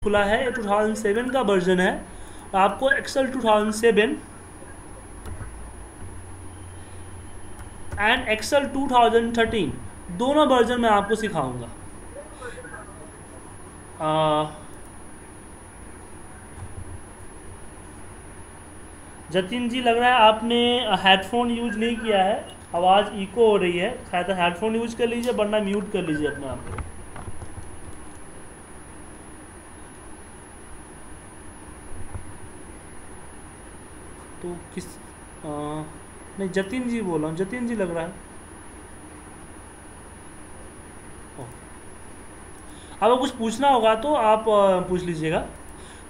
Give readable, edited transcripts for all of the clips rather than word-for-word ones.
खुला है, 2007 का वर्जन है। आपको एक्सेल 2007 एंड एक्सेल 2013 दोनों वर्जन मैं आपको सिखाऊंगा। जतिन जी, लग रहा है आपने हेडफोन यूज नहीं किया है, आवाज़ इको हो रही है। शायद हेडफोन यूज कर लीजिए, वरना म्यूट कर लीजिए अपने आप को। तो किस नहीं, जतिन जी बोल रहा हूँ, जतिन जी लग रहा है। आपको कुछ पूछना होगा तो आप पूछ लीजिएगा।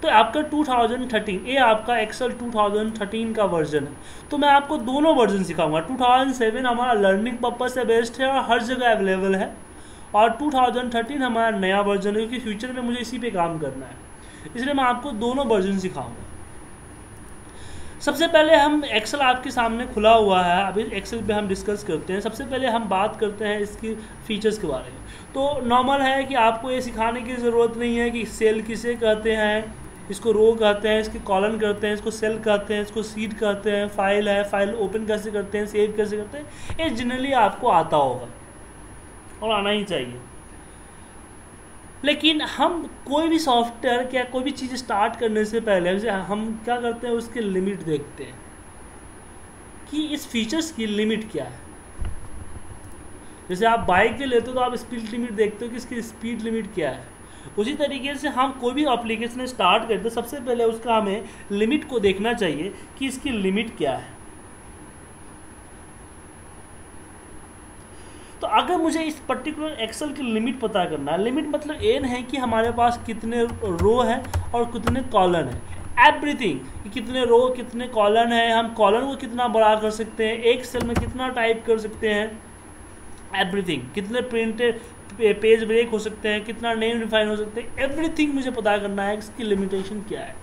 तो आपका 2013 ये आपका एक्सेल 2013 का वर्जन है। तो मैं आपको दोनों वर्जन सिखाऊंगा। 2007 हमारा लर्निंग पर्पज से बेस्ड है और हर जगह अवेलेबल है, और 2013 हमारा नया वर्जन है, क्योंकि फ्यूचर में मुझे इसी पे काम करना है, इसलिए मैं आपको दोनों वर्जन सिखाऊंगा। सबसे पहले हम एक्सेल आपके सामने खुला हुआ है, अभी एक्सेल पे हम डिस्कस करते हैं। सबसे पहले हम बात करते हैं इसकी फीचर्स के बारे में। तो नॉर्मल है कि आपको ये सिखाने की ज़रूरत नहीं है कि सेल किसे कहते हैं, इसको रो कहते हैं, इसके कॉलम कहते हैं, इसको सेल कहते हैं, इसको सीट कहते हैं, फाइल है, फाइल ओपन कैसे करते हैं, सेव कैसे करते हैं, ये जनरली आपको आता होगा और आना ही चाहिए। लेकिन हम कोई भी सॉफ्टवेयर या कोई भी चीज़ स्टार्ट करने से पहले जैसे हम क्या करते हैं, उसके लिमिट देखते हैं कि इस फीचर्स की लिमिट क्या है। जैसे आप बाइक के लेते हो तो आप स्पीड लिमिट देखते हो कि इसकी स्पीड लिमिट क्या है। उसी तरीके से हम कोई भी एप्लीकेशन स्टार्ट करते हैं, सबसे पहले उसका हमें लिमिट को देखना चाहिए कि इसकी लिमिट क्या है। तो अगर मुझे इस पर्टिकुलर एक्सेल की लिमिट पता करना है, लिमिट मतलब ये है कि हमारे पास कितने रो है और कितने कॉलम है, एवरीथिंग, कि कितने रो कितने कॉलम है, हम कॉलम को कितना बड़ा कर सकते हैं, एक सेल में कितना टाइप कर सकते हैं, एवरीथिंग, कितने प्रिंटेड पेज ब्रेक हो सकते हैं, कितना नेम डिफाइन हो सकते हैं, एवरीथिंग मुझे पता करना है इसकी लिमिटेशन क्या है।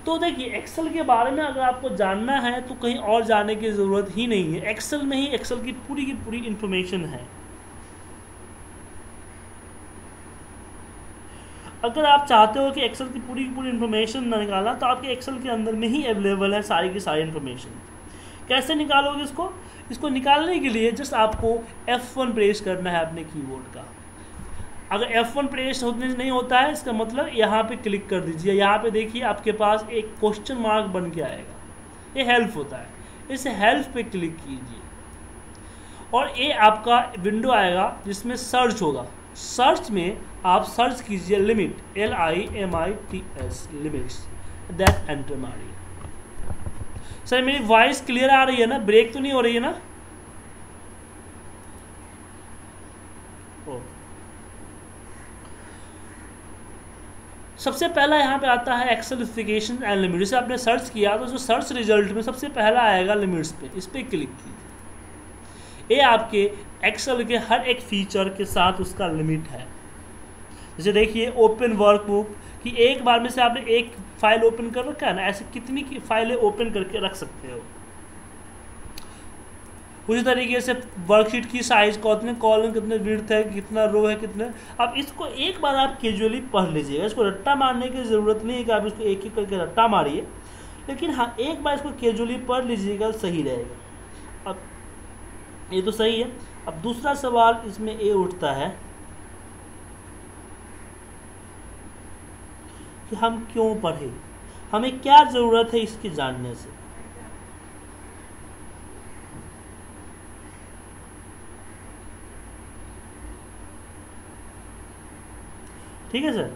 तो देखिए, एक्सेल के बारे में अगर आपको जानना है तो कहीं और जाने की ज़रूरत ही नहीं है, एक्सेल में ही एक्सेल की पूरी इंफॉर्मेशन है। अगर आप चाहते हो कि एक्सेल की पूरी इंफॉर्मेशन निकालना, तो आपके एक्सेल के अंदर में ही अवेलेबल है सारी की सारी इंफॉर्मेशन। कैसे निकालोगे इसको निकालने के लिए जस्ट आपको F1 प्रेस करना है अपने कीबोर्ड का। अगर F1 प्रेस होने नहीं होता है, इसका मतलब यहाँ पे क्लिक कर दीजिए। यहाँ पे देखिए आपके पास एक क्वेश्चन मार्क बन के आएगा, ये हेल्प होता है, इस हेल्प पे क्लिक कीजिए और ये आपका विंडो आएगा जिसमें सर्च होगा। सर्च में आप सर्च कीजिए limit, LIMITS, limits, that enter मारिए। सर मेरी वॉइस क्लियर आ रही है ना, ब्रेक तो नहीं हो रही है ना? सबसे पहला यहाँ पे आता है एक्सेलिफिकेशन एंड लिमिट। जैसे आपने सर्च किया तो जो सर्च रिजल्ट में सबसे पहला आएगा लिमिट्स पे, इस पर क्लिक कीजिए। ये आपके एक्सेल के हर एक फीचर के साथ उसका लिमिट है। जैसे देखिए ओपन वर्कबुक, कि एक बार में से आपने एक फाइल ओपन कर रखा है ना, ऐसे कितनी की फाइलें ओपन करके रख सकते हो। उसी तरीके से वर्कशीट की साइज, कितने कॉलम, कितने विड्थ है, कितना रो है, कितने। अब इसको एक बार आप कैजुअली पढ़ लीजिएगा, इसको रट्टा मारने की ज़रूरत नहीं है कि आप इसको एक एक करके रट्टा मारिए, लेकिन हाँ एक बार इसको कैजुअली पढ़ लीजिएगा, सही रहेगा। अब ये तो सही है। अब दूसरा सवाल इसमें ये उठता है कि हम क्यों पढ़े, हमें क्या ज़रूरत है इसके जानने से। ठीक है सर,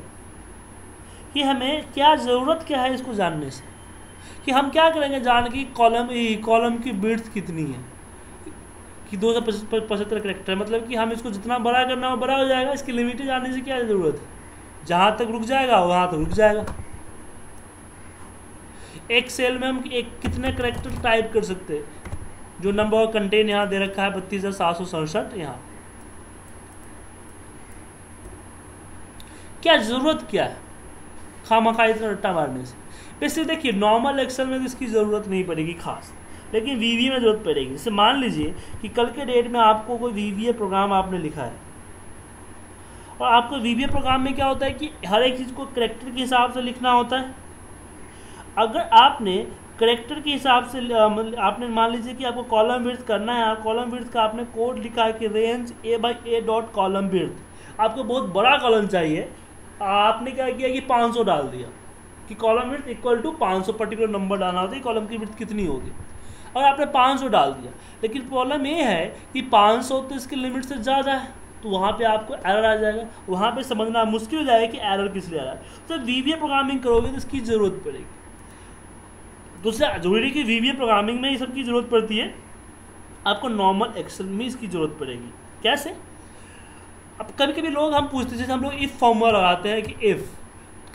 कि हमें क्या ज़रूरत क्या है इसको जानने से, कि हम क्या करेंगे जान की कॉलम की विड्थ कितनी है, कि 275 कैरेक्टर, मतलब कि हम इसको जितना बड़ा करना हो बड़ा हो जाएगा। इसकी लिमिट जानने से क्या ज़रूरत है, जहाँ तक रुक जाएगा वहाँ तक रुक जाएगा। एक सेल में हम एक कितने कैरेक्टर टाइप कर सकते हैं, जो नंबर कंटेन यहाँ दे रखा है 32,767, यहाँ क्या ज़रूरत क्या है खामखा इतना रट्टा मारने से। वैसे देखिए नॉर्मल एक्सेल में तो इसकी ज़रूरत नहीं पड़ेगी खास, लेकिन VBA में ज़रूरत पड़ेगी। जैसे मान लीजिए कि कल के डेट में आपको कोई VBA प्रोग्राम आपने लिखा है और आपको वीबीए प्रोग्राम में क्या होता है कि हर एक चीज़ को कैरेक्टर के हिसाब से लिखना होता है। अगर आपने कैरेक्टर के हिसाब से आपने मान लीजिए कि आपको कॉलम विड्थ करना है, कॉलम विड्थ का आपने कोड लिखा है कि range a/a dot column width, आपको बहुत बड़ा कॉलम चाहिए, आपने क्या किया कि 500 डाल दिया कि column width equal to 500 particular number डालना होता है, कॉलम की विड्थ कितनी होगी, और आपने 500 डाल दिया। लेकिन प्रॉब्लम ये है कि 500 तो इसकी लिमिट से ज़्यादा है, तो वहाँ पे आपको एरर आ जाएगा, वहाँ पे समझना मुश्किल हो जाएगा कि एरर किस लिए आ रहा है। तो वीबीए प्रोग्रामिंग करोगे तो इसकी ज़रूरत पड़ेगी। दूसरा जरूरी कि वीबीए प्रोग्रामिंग में ये सब की ज़रूरत पड़ती है, आपको नॉर्मल एक्सेल में इसकी ज़रूरत पड़ेगी। कैसे? अब कभी कभी लोग हम पूछते हैं, जैसे हम लोग इफ़ फॉर्मूला लगाते हैं कि इफ़,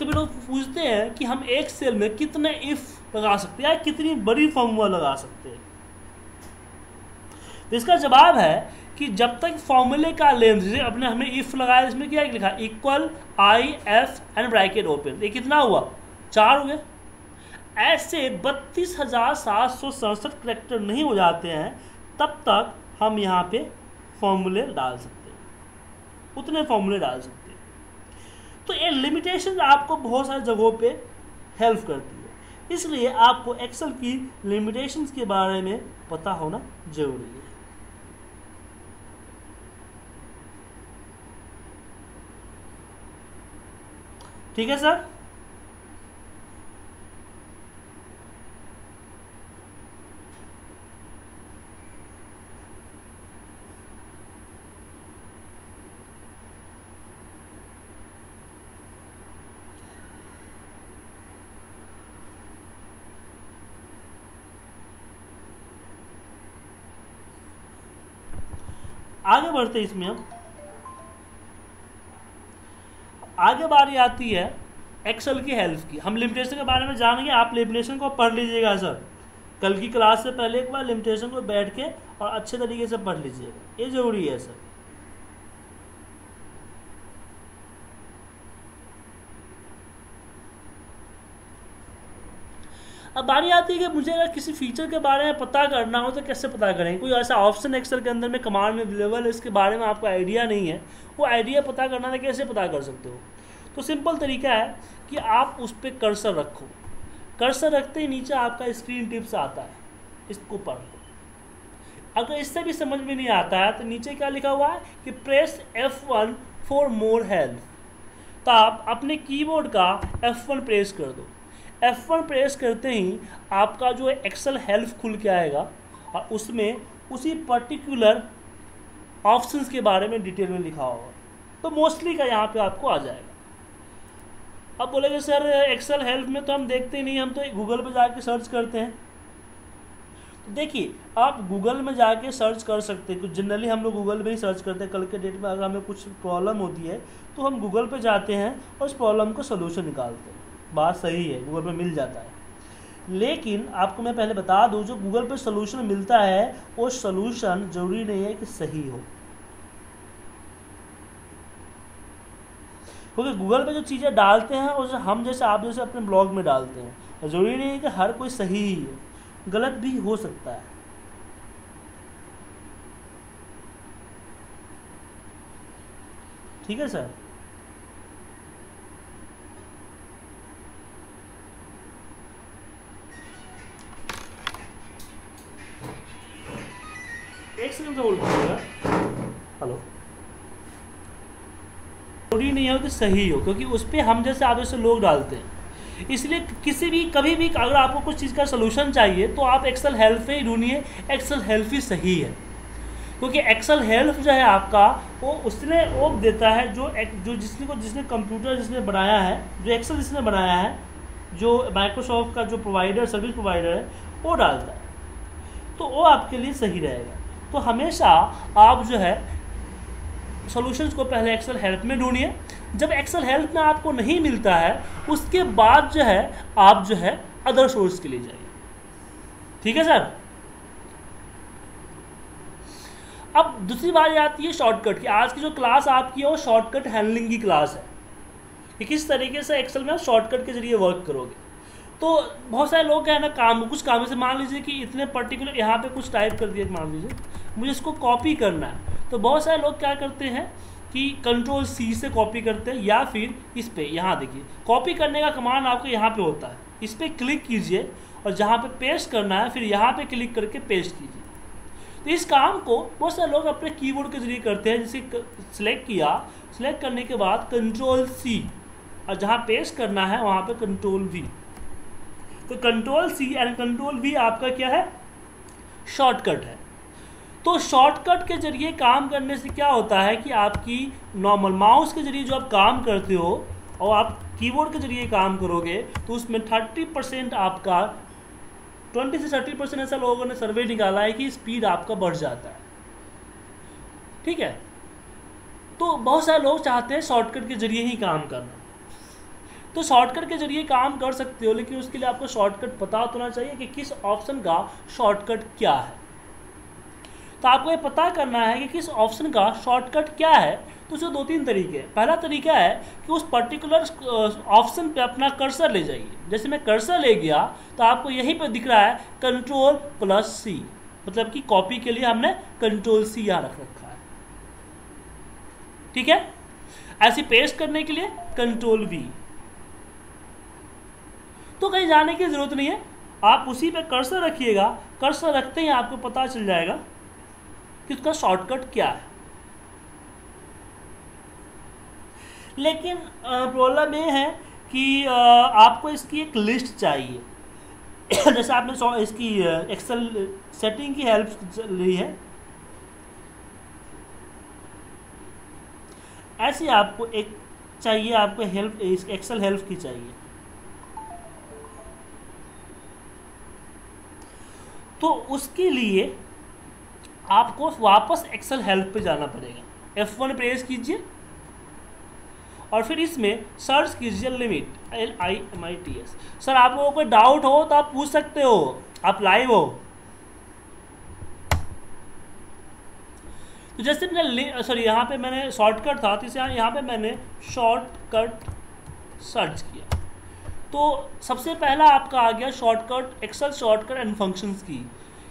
कभी लोग पूछते हैं कि हम एक सेल में कितने इफ़ लगा सकते हैं या कितनी बड़ी फॉर्मूला लगा सकते हैं। तो इसका जवाब है कि जब तक फॉर्मूले का लेंथ, जैसे अपने हमने इफ़ लगाया, इसमें क्या लिखा equal I F and bracket open, ये कितना हुआ 4 हो गया। ऐसे 32,767 कैरेक्टर नहीं हो जाते हैं तब तक हम यहाँ पे फॉर्मूले डाल सकते हैं, उतने फॉर्मूले डाल सकते हैं। तो ये लिमिटेशन आपको बहुत सारी जगहों पे हेल्प करती है, इसलिए आपको एक्सेल की लिमिटेशंस के बारे में पता होना जरूरी है। ठीक है सर? आगे बढ़ते इसमें हम आगे बारी आती है एक्सेल की हेल्प की। हम लिमिटेशन के बारे में जानेंगे, आप लिमिटेशन को पढ़ लीजिएगा सर, कल की क्लास से पहले एक बार लिमिटेशन को बैठ के और अच्छे तरीके से पढ़ लीजिएगा, ये जरूरी है सर। अब बारी आती है कि मुझे अगर किसी फीचर के बारे में पता करना हो तो कैसे पता करें। कोई ऐसा ऑप्शन एक्सेल के अंदर में कमांड में अवेलेबल है, इसके बारे में आपको आइडिया नहीं है, वो आइडिया पता करना है, कैसे पता कर सकते हो? तो सिंपल तरीका है कि आप उस पर कर्सर रखो, कर्सर रखते ही नीचे आपका स्क्रीन टिप्स आता है, इसको पढ़ लो। अगर इससे भी समझ में नहीं आता है तो नीचे क्या लिखा हुआ है कि press F1 for more help. तो आप अपने कीबोर्ड का F1 प्रेस कर दो। F1 प्रेस करते ही आपका जो एक्सेल हेल्प खुल के आएगा और उसमें उसी पर्टिकुलर ऑप्शंस के बारे में डिटेल में लिखा होगा, तो मोस्टली का यहाँ पे आपको आ जाएगा। अब बोलेंगे सर एक्सेल हेल्प में तो हम देखते ही नहीं, हम तो गूगल पे जाके सर्च करते हैं। तो देखिए, आप गूगल में जाके सर्च कर सकते हैं, जनरली हम लोग गूगल में ही सर्च करते हैं। कल के डेट में अगर हमें कुछ प्रॉब्लम होती है तो हम गूगल पे जाते हैं और उस प्रॉब्लम का सोल्यूशन निकालते हैं। बात सही है, गूगल पे मिल जाता है, लेकिन आपको मैं पहले बता दूं, जो गूगल पे सोल्यूशन मिलता है वो सोल्यूशन जरूरी नहीं है कि सही हो, क्योंकि गूगल पे जो चीज़ें डालते हैं और हम जैसे आप जैसे अपने ब्लॉग में डालते हैं, जरूरी नहीं है कि हर कोई सही ही है, गलत भी हो सकता है। ठीक है सर? एक सेकंड से होल्ड करिएगा। हेलो, जरूरी नहीं हो कि सही हो, क्योंकि उस पर हम जैसे आप जैसे लोग डालते हैं, इसलिए किसी भी कभी भी अगर आपको कुछ चीज़ का सोल्यूशन चाहिए तो आप एक्सेल हेल्प ही ढूंढिए, एक्सेल हेल्प ही सही है। क्योंकि एक्सेल हेल्प जो है आपका वो उसने वो देता है जो जिसने कंप्यूटर जिसने बनाया है, जो एक्सेल जिसने बनाया है, जो माइक्रोसॉफ्ट का जो प्रोवाइडर सर्विस प्रोवाइडर है वो डालता है, तो वो आपके लिए सही रहेगा। तो हमेशा आप जो है सॉल्यूशंस को पहले एक्सेल हेल्प में ढूंढिए। जब एक्सेल हेल्प में आपको नहीं मिलता है उसके बाद जो है आप जो है अदर सोर्स के लिए जाइए। ठीक है सर? अब दूसरी बात आती है शॉर्टकट की। आज की जो क्लास आपकी है वो शॉर्टकट हैंडलिंग की क्लास है कि किस तरीके से एक्सेल में शॉर्टकट के जरिए वर्क करोगे। तो बहुत सारे लोग क्या है ना, कुछ काम से मान लीजिए कि इतने पर्टिकुलर यहाँ पे कुछ टाइप कर दिया, मान लीजिए मुझे इसको कॉपी करना है, तो बहुत सारे लोग क्या करते हैं कि कंट्रोल सी से कॉपी करते हैं, या फिर इस पे, यहाँ देखिए कॉपी करने का कमांड आपको यहाँ पे होता है, इस पर क्लिक कीजिए और जहाँ पे पेस्ट करना है फिर यहाँ पे क्लिक करके पेस्ट कीजिए। तो इस काम को बहुत सारे लोग अपने कीबोर्ड के जरिए करते हैं, जैसे सिलेक्ट किया, सिलेक्ट करने के बाद कंट्रोल सी और जहाँ पेस्ट करना है वहाँ पे कंट्रोल वी। तो control C and control V आपका क्या है, शॉर्टकट है। तो शॉर्टकट के जरिए काम करने से क्या होता है कि आपकी नॉर्मल माउस के जरिए जो आप काम करते हो और आप कीबोर्ड के जरिए काम करोगे तो उसमें 30% आपका, 20 से 30% ऐसा लोगों ने सर्वे निकाला है कि स्पीड आपका बढ़ जाता है। ठीक है, तो बहुत सारे लोग चाहते हैं शॉर्टकट के जरिए ही काम करना। तो शॉर्टकट के जरिए काम कर सकते हो, लेकिन उसके लिए आपको शॉर्टकट पता होना चाहिए कि किस ऑप्शन का शॉर्टकट क्या है। तो आपको ये पता करना है कि किस ऑप्शन का शॉर्टकट क्या है। तो उसके 2-3 तरीके हैं। पहला तरीका है कि उस पर्टिकुलर ऑप्शन पे अपना कर्सर ले जाइए। जैसे मैं कर्सर ले गया तो आपको यहीं पे दिख रहा है Ctrl+C, मतलब कि कॉपी के लिए हमने Ctrl+C यहाँ रख रखा है। ठीक है, ऐसे पेस्ट करने के लिए Ctrl+V। तो कहीं जाने की जरूरत नहीं है, आप उसी पे कर्सर रखिएगा। कर्सर रखते ही आपको पता चल जाएगा कि उसका शॉर्टकट क्या है। लेकिन प्रॉब्लम ये है कि आपको इसकी एक लिस्ट चाहिए। जैसे आपने इसकी एक्सेल सेटिंग की हेल्प ली है, ऐसी आपको एक चाहिए, आपको हेल्प एक्सेल हेल्प की चाहिए। तो उसके लिए आपको वापस एक्सेल हेल्प पे जाना पड़ेगा। F1 प्रेस कीजिए और फिर इसमें सर्च कीजिए लिमिट, LIMITS। सर आप लोगों को डाउट हो तो आप पूछ सकते हो, आप लाइव हो। तो जैसे मैंने सॉरी यहाँ पे मैंने शॉर्टकट था, तो इसे यहाँ पे मैंने शॉर्टकट सर्च किया तो सबसे पहला आपका आ गया shortcut, Excel shortcut and functions की।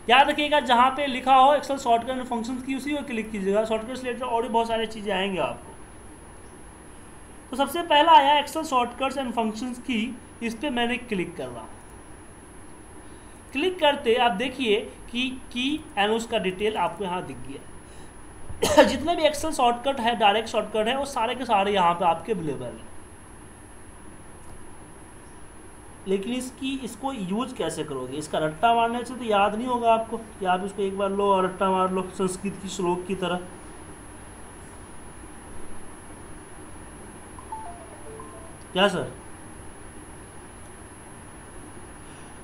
याद रखिएगा जहाँ पे लिखा हो एक्सेल शॉर्टकट एंड फंक्शंस की उसी को क्लिक कीजिएगा। शॉर्टकट से रिलेटेड और भी बहुत सारी चीज़ें आएंगे आपको। तो सबसे पहला आया एक्सेल शॉर्टकट्स एंड फंक्शंस की, इस पर मैंने क्लिक कर रहा हूँ। क्लिक करते आप देखिए कि की एंड उसका डिटेल आपको यहाँ दिख गया। जितने भी एक्सेल शॉर्टकट है, डायरेक्ट शॉर्टकट है, वो सारे के सारे यहाँ पे आपके अवेलेबल हैं। लेकिन इसको यूज कैसे करोगे, इसका रट्टा मारने से तो याद नहीं होगा आपको कि आप इसको एक बार लो और रट्टा मार लो संस्कृत की श्लोक की तरह। क्या सर?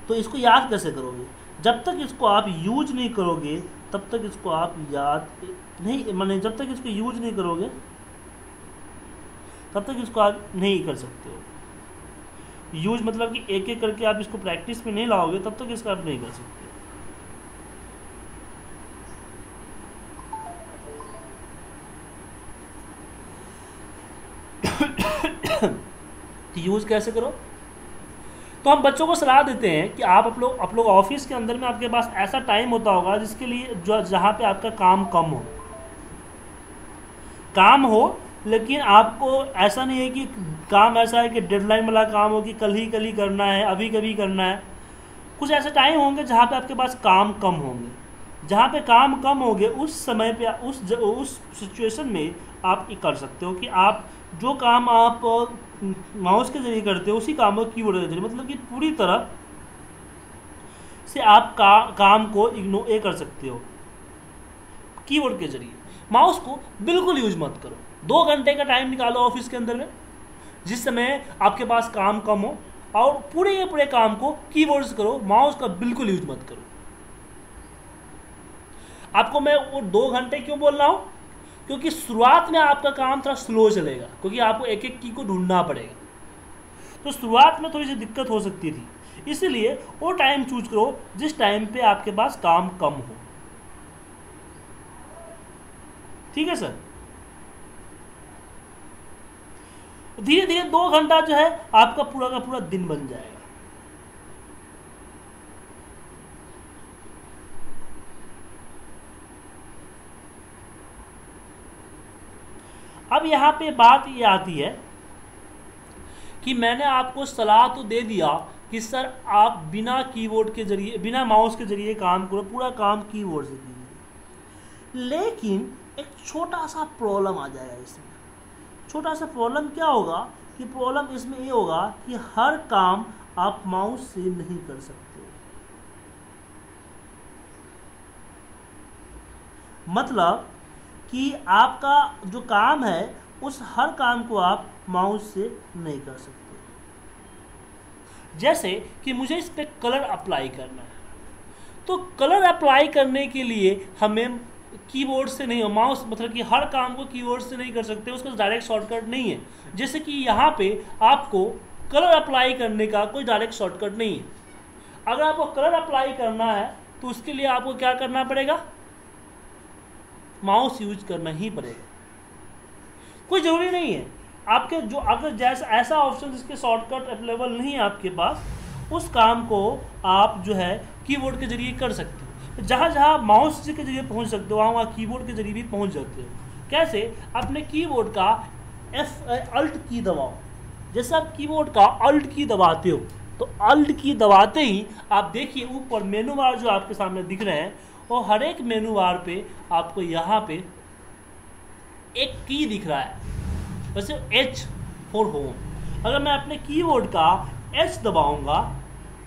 तो इसको याद कैसे करोगे? जब तक इसको आप यूज नहीं करोगे तब तक इसको आप याद नहीं, माने जब तक इसको यूज नहीं करोगे तब तक इसको आप नहीं कर सकते हो। यूज मतलब कि एक एक करके आप इसको प्रैक्टिस में नहीं लाओगे तब तक इसको आप नहीं कर सकते। यूज कैसे करो? तो हम बच्चों को सलाह देते हैं कि आप लोग ऑफिस के अंदर में आपके पास ऐसा टाइम होता होगा जिसके लिए जहाँ पे आपका काम हो, लेकिन आपको ऐसा नहीं है कि काम ऐसा है कि डेडलाइन वाला काम हो कि कल ही करना है, अभी कभी करना है। कुछ ऐसे टाइम होंगे जहाँ पे आपके पास काम कम होंगे। जहाँ पे काम कम होंगे उस समय पे उस सिचुएशन में आप ये कर सकते हो कि आप जो काम आप माउस के जरिए करते हो उसी काम को कीबोर्ड के जरिए, मतलब कि पूरी तरह से आप काम को इग्नोर कर सकते हो कीबोर्ड के जरिए। माउस को बिल्कुल यूज मत करो। 2 घंटे का टाइम निकालो ऑफिस के अंदर में जिस समय आपके पास काम कम हो और पूरे काम को कीबोर्ड से करो, माउस का बिल्कुल यूज मत करो। आपको मैं वो 2 घंटे क्यों बोल रहा हूँ? क्योंकि शुरुआत में आपका काम थोड़ा स्लो चलेगा, क्योंकि आपको एक एक की को ढूंढना पड़ेगा। तो शुरुआत में थोड़ी सी दिक्कत हो सकती थी, इसलिए वो टाइम चूज करो जिस टाइम पे आपके पास काम कम हो। ठीक है सर? धीरे धीरे 2 घंटा जो है आपका पूरा का पूरा दिन बन जाएगा। अब यहाँ पे बात ये आती है कि मैंने आपको सलाह तो दे दिया कि सर आप बिना कीबोर्ड के जरिए, बिना माउस के जरिए काम करो, पूरा काम कीबोर्ड से कीजिए। लेकिन एक छोटा सा प्रॉब्लम आ जाएगा इसमें। छोटा सा प्रॉब्लम क्या होगा कि प्रॉब्लम इसमें ये होगा कि हर काम आप माउस से नहीं कर सकते। मतलब कि आपका जो काम है उस हर काम को आप माउस से नहीं कर सकते। जैसे कि मुझे इस पर कलर अप्लाई करना है, तो कलर अप्लाई करने के लिए हमें कीबोर्ड से नहीं, माउस मतलब कि हर काम को कीबोर्ड से नहीं कर सकते, उसका डायरेक्ट शॉर्टकट नहीं है। जैसे कि यहाँ पे आपको कलर अप्लाई करने का कोई डायरेक्ट शॉर्टकट नहीं है। अगर आपको कलर अप्लाई करना है तो उसके लिए आपको क्या करना पड़ेगा, माउस यूज करना ही पड़ेगा। कोई ज़रूरी नहीं है आपके जो, अगर जैसा ऐसा ऑप्शन जिसके शॉर्टकट अवेलेबल नहीं है आपके पास, उस काम को आप जो है कीबोर्ड के जरिए कर सकते हो। जहाँ जहाँ माउस के जरिए पहुँच सकते हो वहाँ वहाँ कीबोर्ड के जरिए भी पहुँच जाते हो। कैसे? अपने कीबोर्ड का अल्ट की दबाओ। जैसे आप कीबोर्ड का अल्ट की दबाते हो तो अल्ट की दबाते ही आप देखिए ऊपर मेनू बार जो आपके सामने दिख रहे हैं, और हर एक मेनू बार पे आपको यहाँ पे एक की दिख रहा है, वैसे H फॉर होम। अगर मैं अपने कीबोर्ड का H दबाऊंगा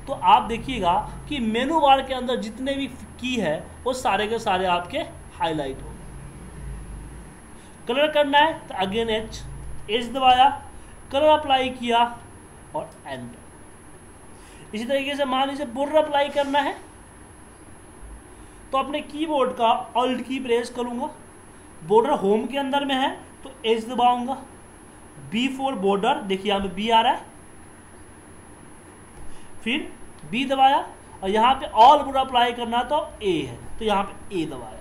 तो आप देखिएगा कि मेनू बार के अंदर जितने भी की है वो सारे के सारे आपके हाईलाइट होंगे। कलर करना है तो अगेन H दबाया, कलर अप्लाई किया और एंटर। इसी तरीके से मान लीजिए बॉर्डर अप्लाई करना है तो अपने कीबोर्ड का ऑल्ट की प्रेस करूंगा, बॉर्डर होम के अंदर में है तो H दबाऊंगा, B फॉर बॉर्डर, देखिए यहाँ पे B आ रहा है, फिर B दबाया, और यहाँ पे ऑल बॉर्डर अप्लाई करना तो A है तो यहाँ पे A दबाया।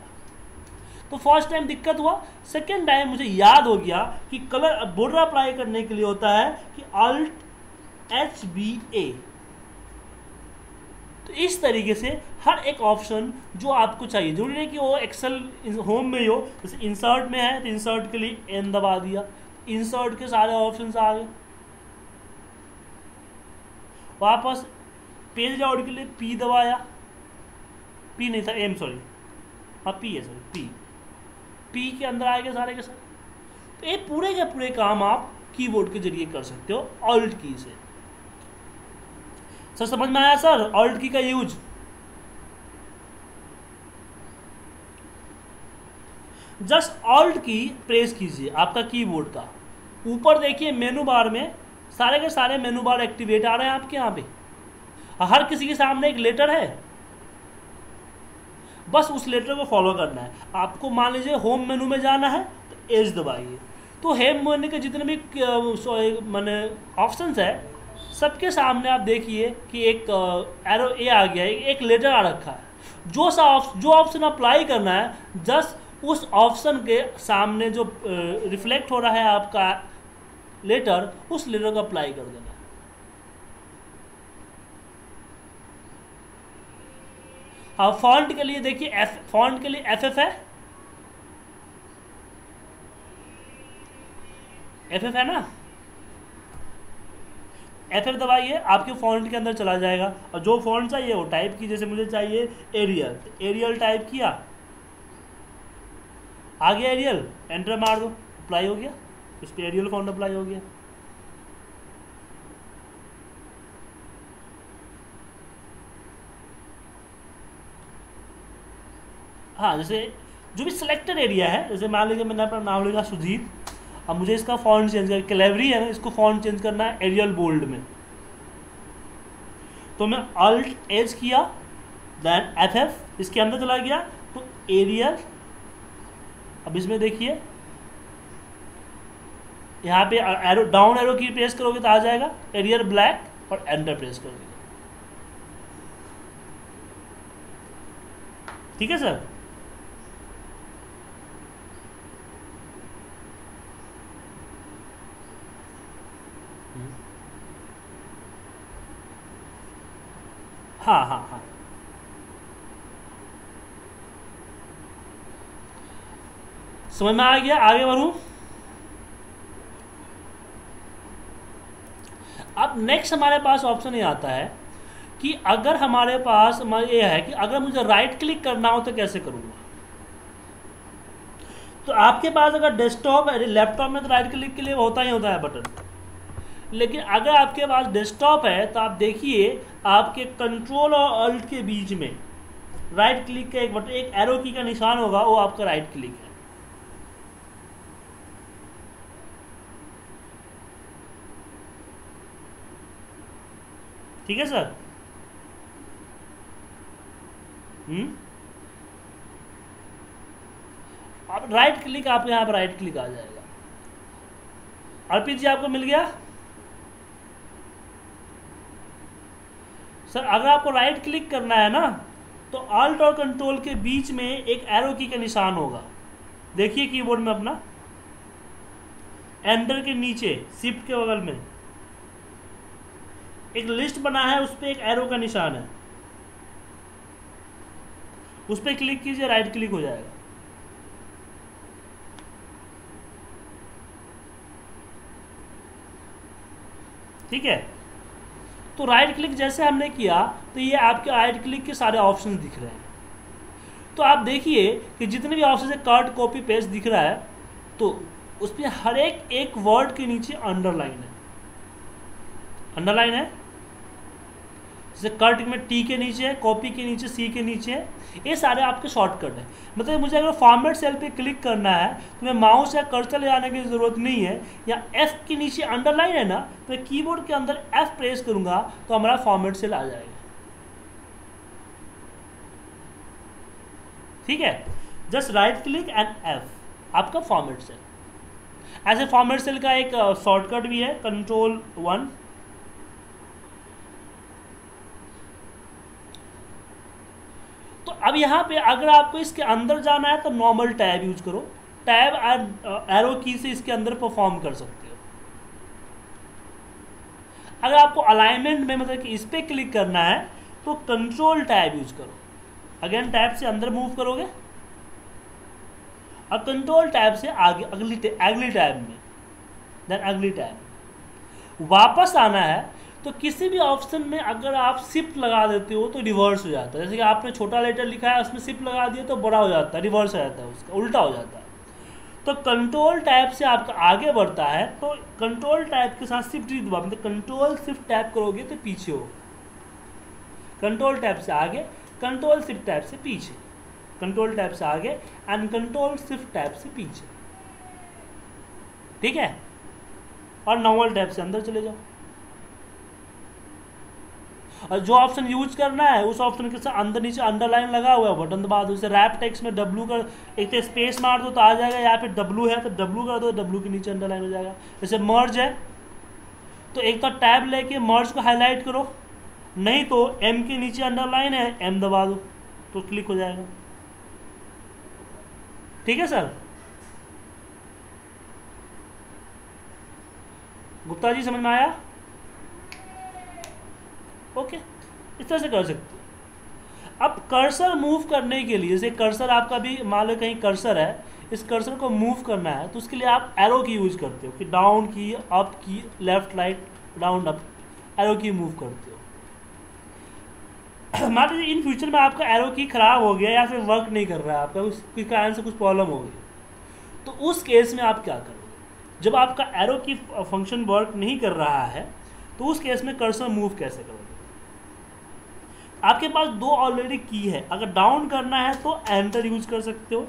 तो फर्स्ट टाइम दिक्कत हुआ, सेकेंड टाइम मुझे याद हो गया कि कलर बॉर्डर अप्लाई करने के लिए होता है कि अल्ट HBA। तो इस तरीके से हर एक ऑप्शन जो आपको चाहिए, जरूरी नहीं कि वो एक्सेल होम में ही हो। जैसे इंसर्ट में है तो इंसर्ट के लिए N दबा दिया, इंसर्ट के सारे ऑप्शंस आ गए। वापस पेज लेआउट के लिए P दबाया, P नहीं था M, सॉरी, हाँ P है, सॉरी P के अंदर आ गए सारे के सारे। तो ये पूरे के पूरे काम आप कीबोर्ड के जरिए कर सकते हो ऑल्ट की से। सर समझ में आया सर ऑल्ट की का यूज? जस्ट ऑल्ट की प्रेस कीजिए आपका कीबोर्ड का, ऊपर देखिए मेनू बार में सारे के सारे मेनू बार एक्टिवेट आ रहे हैं आपके यहाँ पे। हर किसी के सामने एक लेटर है, बस उस लेटर को फॉलो करना है आपको। मान लीजिए होम मेनू में जाना है तो H दबाइए, तो होम मेनू के जितने भी माने ऑप्शंस है सबके सामने आप देखिए कि एक एरो ए आ गया है, एक लेटर आ रखा है। जो ऑप्शन अप्लाई करना है जस्ट उस ऑप्शन के सामने जो रिफ्लेक्ट हो रहा है आपका लेटर, उस लेटर को अप्लाई कर देना है। अब फॉन्ट के लिए देखिए फॉन्ट के लिए FF है, FF है ना, FF दबाइए, आपके फॉन्ट के अंदर चला जाएगा। और जो फॉन्ट चाहिए वो टाइप की, जैसे मुझे चाहिए एरियल, एरियल टाइप किया, आ गया एरियल, एंटर मार दो, अप्लाई हो गया, इस पर एरियल फॉन्ट अप्लाई हो गया। हाँ, जैसे जो भी सिलेक्टेड एरिया है, जैसे मान लीजिए मैंने अपना नाम लिखा सुजीत, अब मुझे इसका फॉन्ट चेंज करना, कैलेवरी है ना, इसको फॉन्ट चेंज करना है एरियल बोल्ड में, तो मैं अल्ट एज किया, देन FF इसके अंदर चला गया तो एरियल। अब इसमें देखिए यहाँ पे एरो, डाउन एरो की प्रेस करोगे तो आ जाएगा एरियल ब्लैक, और एंटर प्रेस करोगे। ठीक है सर? हाँ हाँ हाँ, समझ में आ गया? आगे बढ़ूं? अब नेक्स्ट हमारे पास ऑप्शन ये आता है कि अगर हमारे पास ये है कि अगर मुझे राइट क्लिक करना हो तो कैसे करूँगा। तो आपके पास अगर डेस्कटॉप है, लैपटॉप में तो राइट क्लिक के लिए होता ही होता है बटन, लेकिन अगर आपके पास डेस्कटॉप है तो आप देखिए आपके कंट्रोल और अल्ट के बीच में राइट क्लिक का एक बटन, एक एरो की का निशान होगा, वो आपका राइट क्लिक है। ठीक है सर। अब राइट क्लिक, आप यहाँ पर राइट क्लिक आ जाएगा। अर्पित जी आपको मिल गया सर। अगर आपको राइट क्लिक करना है ना तो अल्ट और कंट्रोल के बीच में एक एरो की का निशान होगा, देखिए कीबोर्ड में अपना, एंटर के नीचे शिफ्ट के बगल में एक लिस्ट बना है, उस पर एक एरो का निशान है, उस पर क्लिक कीजिए, राइट क्लिक हो जाएगा। ठीक है, तो राइट क्लिक जैसे हमने किया तो ये आपके राइट क्लिक के सारे ऑप्शन दिख रहे हैं। तो आप देखिए कि जितने भी ऑप्शन है, कट कॉपी पेस्ट दिख रहा है, तो उसमें हर एक वर्ड के नीचे अंडरलाइन है, अंडरलाइन है। जैसे कट में टी के नीचे है, कॉपी के नीचे सी के नीचे है, ये सारे आपके शॉर्टकट है। मतलब मुझे अगर फॉर्मेट सेल पे क्लिक करना है तो मैं माउस या कर्सर ले जाने की ज़रूरत नहीं है, या एफ के नीचे अंडरलाइन है ना, तो मैं कीबोर्ड के अंदर एफ प्रेस करूंगा तो हमारा फॉर्मेट सेल आ जाएगा। ठीक है, just right click and F, आपका फॉर्मेट सेल। ऐसे फॉर्मेट सेल का एक शॉर्टकट भी है, Ctrl+1। तो अब यहाँ पे अगर आपको इसके अंदर जाना है तो नॉर्मल टैब यूज करो, टैब एरो की से इसके अंदर परफॉर्म कर सकते हो। अगर आपको अलाइनमेंट में मतलब कि इस पर क्लिक करना है तो कंट्रोल टैब यूज करो, अगेन टैब से अंदर मूव करोगे, अब कंट्रोल टैब से आगे अगली टैब में, देन अगली टैब। वापस आना है तो किसी भी ऑप्शन में अगर आप शिफ्ट लगा देते हो तो रिवर्स हो जाता है। जैसे कि आपने छोटा लेटर लिखा है, उसमें शिफ्ट लगा दिया तो बड़ा हो जाता है, रिवर्स हो जाता है, उसका उल्टा हो जाता है। तो कंट्रोल टैब से आपका आगे बढ़ता है, तो कंट्रोल टैब के साथ शिफ्ट दबा, मतलब कंट्रोल शिफ्ट टैब करोगे तो पीछे हो, कंट्रोल टैब से आगे, कंट्रोल शिफ्ट टैब से पीछे, कंट्रोल टैब से आगे एंड कंट्रोल शिफ्ट टैब से पीछे। ठीक है, और नॉर्मल टैब से अंदर चले जाओ। और जो ऑप्शन यूज करना है उस ऑप्शन के साथ अंदर नीचे अंडरलाइन लगा हुआ है, बटन दबा दो। जैसे रैप टेक्स्ट में W कर, एक तो स्पेस मार दो तो आ जाएगा, या फिर W है तो W कर दो, W के नीचे अंडरलाइन हो जाएगा। जैसे मर्ज है तो एक तो टैब लेके मर्ज को हाईलाइट करो, नहीं तो M के नीचे अंडरलाइन है, M दबा दो तो क्लिक हो जाएगा। ठीक है सर। गुप्ता जी समझ में आया? ओके, इस तरह से कर सकते हो। अब कर्सर मूव करने के लिए, जैसे कर्सर आपका भी मान लो कहीं कर्सर है, इस कर्सर को मूव करना है तो उसके लिए आप एरो की यूज करते हो, कि डाउन की, अप की, left right, down up, arrow की मूव करते हो। मान लीजिए इन फ्यूचर में आपका एरो की खराब हो गया या फिर वर्क नहीं कर रहा है, आपका किसी कारण से कुछ प्रॉब्लम हो गई, तो उस केस में आप क्या करोगे? जब आपका एरो की फंक्शन वर्क नहीं कर रहा है तो उस केस में कर्सर मूव कैसे करोगे? आपके पास दो ऑलरेडी की है, अगर डाउन करना है तो एंटर यूज कर सकते हो,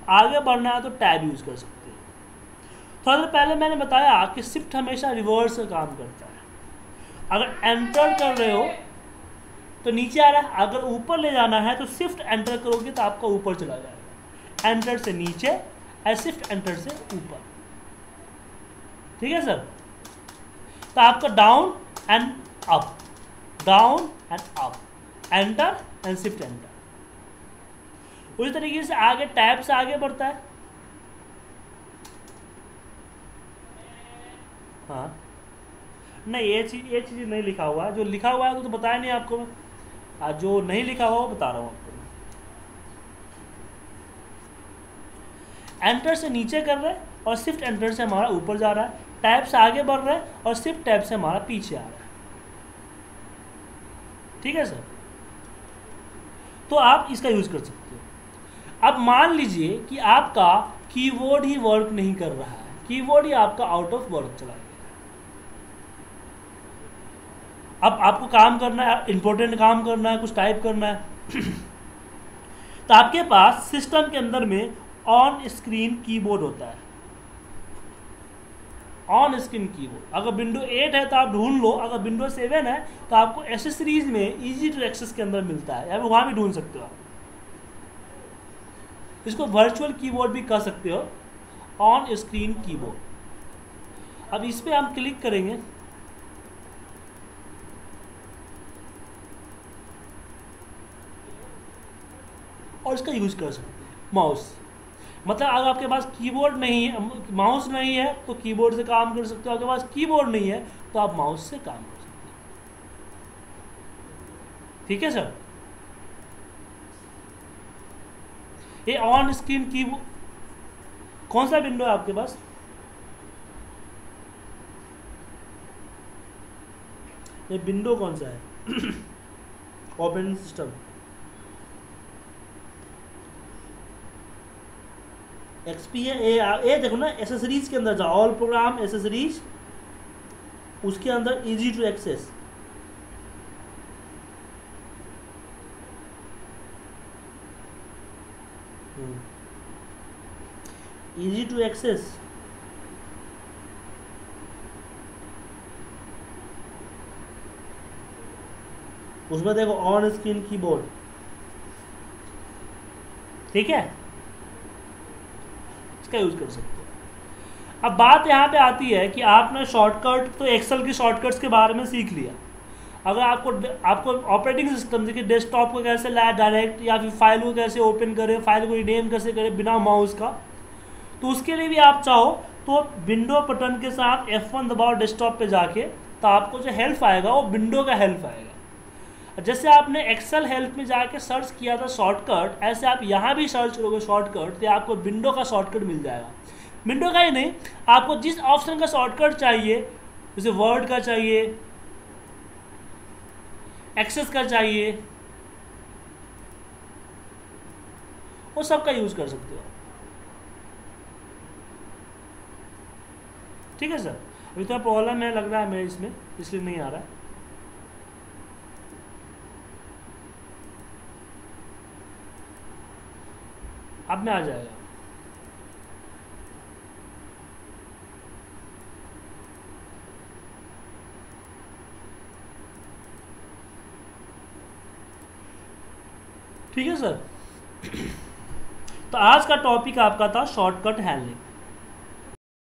आगे बढ़ना है तो टैब यूज कर सकते हो। थोड़ा देर पहले मैंने बताया कि शिफ्ट हमेशा रिवर्स से काम करता है। अगर एंटर कर रहे हो तो नीचे आ रहा है, अगर ऊपर ले जाना है तो शिफ्ट एंटर करोगे तो आपका ऊपर चला जाएगा, एंटर से नीचे और शिफ्ट एंटर से ऊपर। ठीक है सर। तो आपका down and up, down and up, enter and shift enter. उसी तरीके से आगे टैब से आगे बढ़ता है। हाँ नहीं, ये चीज नहीं लिखा हुआ है, जो लिखा हुआ है वो तो बताया नहीं आपको मैं, जो नहीं लिखा हुआ वो बता रहा हूँ आपको। एंटर से नीचे कर रहे हैं और शिफ्ट एंटर से हमारा ऊपर जा रहा है। टैब से आगे बढ़ रहा है और शिफ्ट टैब से हमारा पीछे आ रहा है। ठीक है सर, तो आप इसका यूज कर सकते हो। अब मान लीजिए कि आपका कीबोर्ड ही वर्क नहीं कर रहा है, कीबोर्ड ही आपका आउट ऑफ वर्क चला गया। अब आपको काम करना है, इंपॉर्टेंट काम करना है, कुछ टाइप करना है तो आपके पास सिस्टम के अंदर में ऑन स्क्रीन कीबोर्ड होता है। ऑन स्क्रीन कीबोर्ड अगर विंडो 8 है तो आप ढूंढ लो, अगर विंडो 7 है तो आपको एसेसरीज में इजी टू एक्सेस के अंदर मिलता है, या वहां भी ढूंढ सकते हो आप। इसको वर्चुअल कीबोर्ड भी कह सकते हो, ऑन स्क्रीन कीबोर्ड। अब इस पे हम क्लिक करेंगे और इसका यूज कर सकते हैं। माउस, मतलब अगर आपके पास कीबोर्ड नहीं है, माउस नहीं है तो कीबोर्ड से काम कर सकते हो, आपके पास कीबोर्ड नहीं है तो आप माउस से काम कर सकते हो। ठीक है सर, ये ऑन स्क्रीन कीबोर्ड। कौन सा विंडो है आपके पास? ये विंडो कौन सा है? ऑपरेटिंग सिस्टम एक्सपी है। ये देखो ना, एसेसरीज के अंदर जाओ, ऑल प्रोग्राम एसेसरीज, उसके अंदर easy to access. Easy to access, उसमें देखो ऑन स्क्रीन कीबोर्ड। ठीक है, इसका यूज कर सकते हो। अब बात यहाँ पे आती है कि आपने शॉर्टकट तो एक्सेल की शॉर्टकट्स के बारे में सीख लिया। अगर आपको ऑपरेटिंग सिस्टम देखिए डेस्कटॉप को कैसे लाए डायरेक्ट, या फिर फाइल को कैसे ओपन करें, फाइल को रीनेम कैसे करें बिना माउस का, तो उसके लिए भी आप चाहो तो विंडो बटन के साथ F1 दबाओ डेस्कटॉप पे जाके, तो आपको जो हेल्प आएगा वो विंडो का हेल्प आएगा। जैसे आपने एक्सेल हेल्प में जाके सर्च किया था शॉर्टकट, ऐसे आप यहाँ भी सर्च करोगे शॉर्टकट तो आपको विंडो का शॉर्टकट मिल जाएगा। विंडो का ही नहीं, आपको जिस ऑप्शन का शॉर्टकट चाहिए, जैसे वर्ड का चाहिए, एक्सेस का चाहिए, वो सब का यूज कर सकते हो। ठीक है सर, अभी थोड़ा प्रॉब्लम है लग रहा है मेरे इसमें, इसलिए नहीं आ रहा है। अब में आ जाएगा। ठीक है सर, तो आज का टॉपिक आपका था शॉर्टकट हैंडलिंग।